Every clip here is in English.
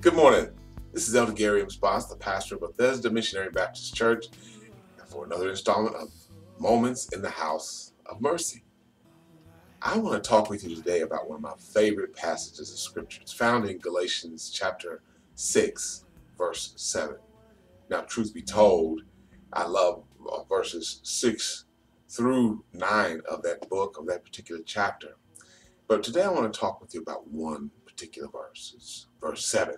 Good morning. This is Elder Garry Spotts, the pastor of Bethesda Missionary Baptist Church, for another installment of Moments in the House of Mercy. I want to talk with you today about one of my favorite passages of Scripture. It's found in Galatians chapter 6, verse 7. Now, truth be told, I love verses 6 through 9 of that book, of that particular chapter. But today I want to talk with you about one particular verse. It's verse 7.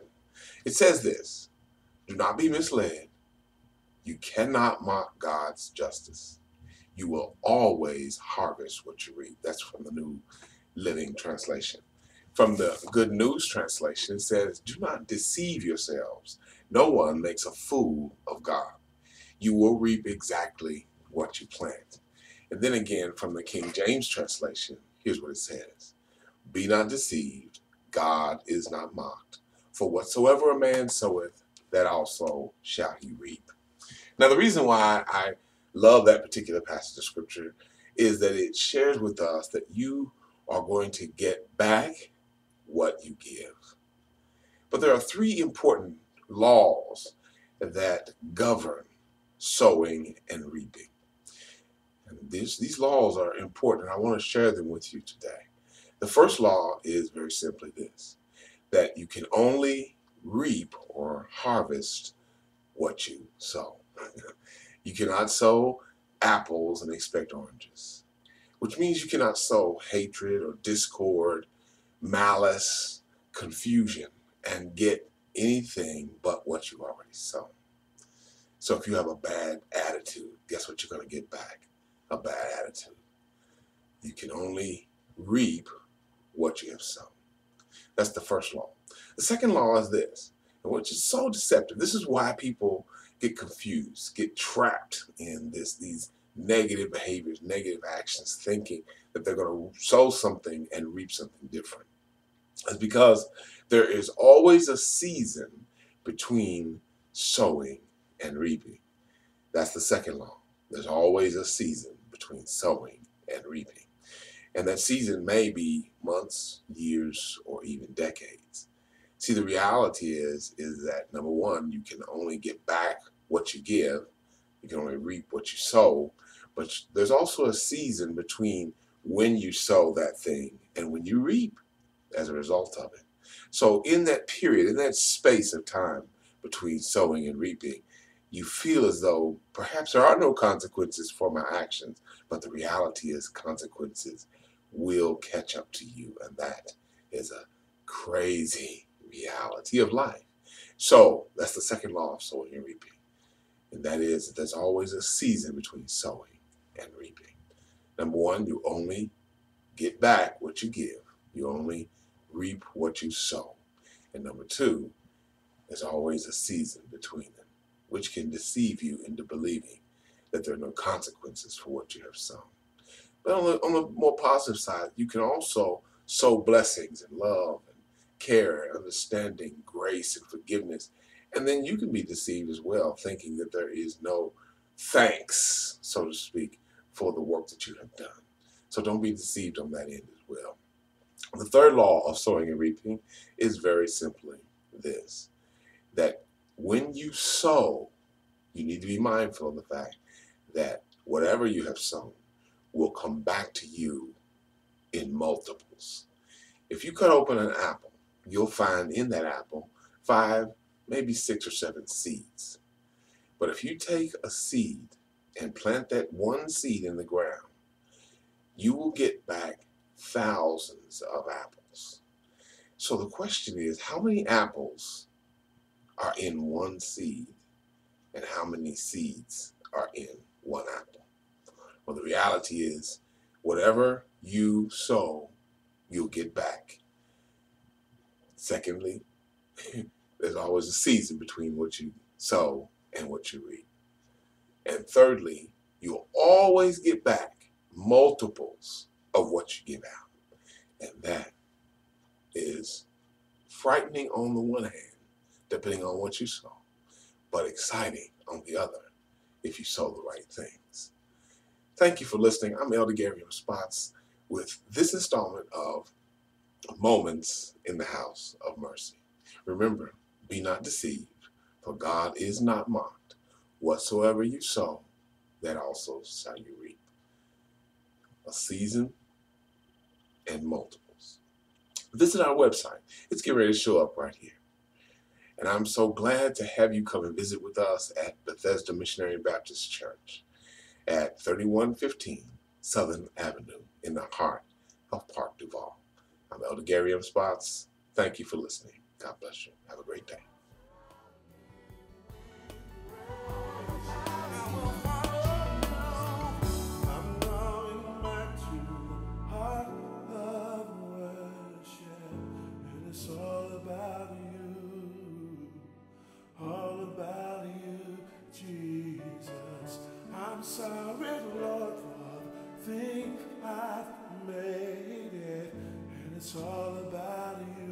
It says this: do not be misled. You cannot mock God's justice. You will always harvest what you reap. That's from the New Living Translation. From the Good News Translation, it says, do not deceive yourselves. No one makes a fool of God. You will reap exactly what you plant. And then again, from the King James Translation, here's what it says: be not deceived. God is not mocked. For whatsoever a man soweth, that also shall he reap. Now, the reason why I love that particular passage of Scripture is that it shares with us that you are going to get back what you give. But there are three important laws that govern sowing and reaping. And these laws are important. I want to share them with you today. The first law is very simply this: that you can only reap or harvest what you sow. You cannot sow apples and expect oranges, which means you cannot sow hatred or discord, malice, confusion, and get anything but what you already sown. So if you have a bad attitude, guess what you're going to get back? A bad attitude. You can only reap what you have sown. That's the first law. The second law is this, which is so deceptive. This is why people get confused, get trapped in these negative behaviors, negative actions, thinking that they're going to sow something and reap something different. It's because there is always a season between sowing and reaping. That's the second law. There's always a season between sowing and reaping. And that season may be months, years, or even decades. See, the reality is that, number one, you can only get back what you give. You can only reap what you sow. But there's also a season between when you sow that thing and when you reap as a result of it. So in that period, in that space of time between sowing and reaping, you feel as though perhaps there are no consequences for my actions, but the reality is consequences will catch up to you, and that is a crazy reality of life. So that's the second law of sowing and reaping, and that is that there's always a season between sowing and reaping. Number one, you only get back what you give. You only reap what you sow. And number two, there's always a season between them, which can deceive you into believing that there are no consequences for what you have sown. But on the more positive side, you can also sow blessings and love and care, understanding, grace, and forgiveness. And then you can be deceived as well, thinking that there is no thanks, so to speak, for the work that you have done. So don't be deceived on that end as well. The third law of sowing and reaping is very simply this: that when you sow, you need to be mindful of the fact that whatever you have sown will come back to you in multiples. If you cut open an apple, you'll find in that apple 5, maybe 6 or 7 seeds. But if you take a seed and plant that one seed in the ground, you will get back thousands of apples. So the question is, how many apples are in one seed, and how many seeds are in one apple? Well, the reality is, whatever you sow, you'll get back. Secondly, there's always a season between what you sow and what you reap. And thirdly, you'll always get back multiples of what you give out. And that is frightening on the one hand, depending on what you sow, but exciting on the other if you sow the right things. Thank you for listening. I'm Elder Garry Spotts with this installment of Moments in the House of Mercy. Remember, Be not deceived, for God is not mocked. Whatsoever you sow, that also shall you reap. A season and multiples. Visit our website. It's getting ready to show up right here. And I'm so glad to have you come and visit with us at Bethesda Missionary Baptist Church at 3115 Southern Avenue in the heart of Park Duval. I'm Elder Garry Spotts. Thank you for listening. God bless you. Have a great day. I'm sorry, Lord, for the thing I've made it, and it's all about you.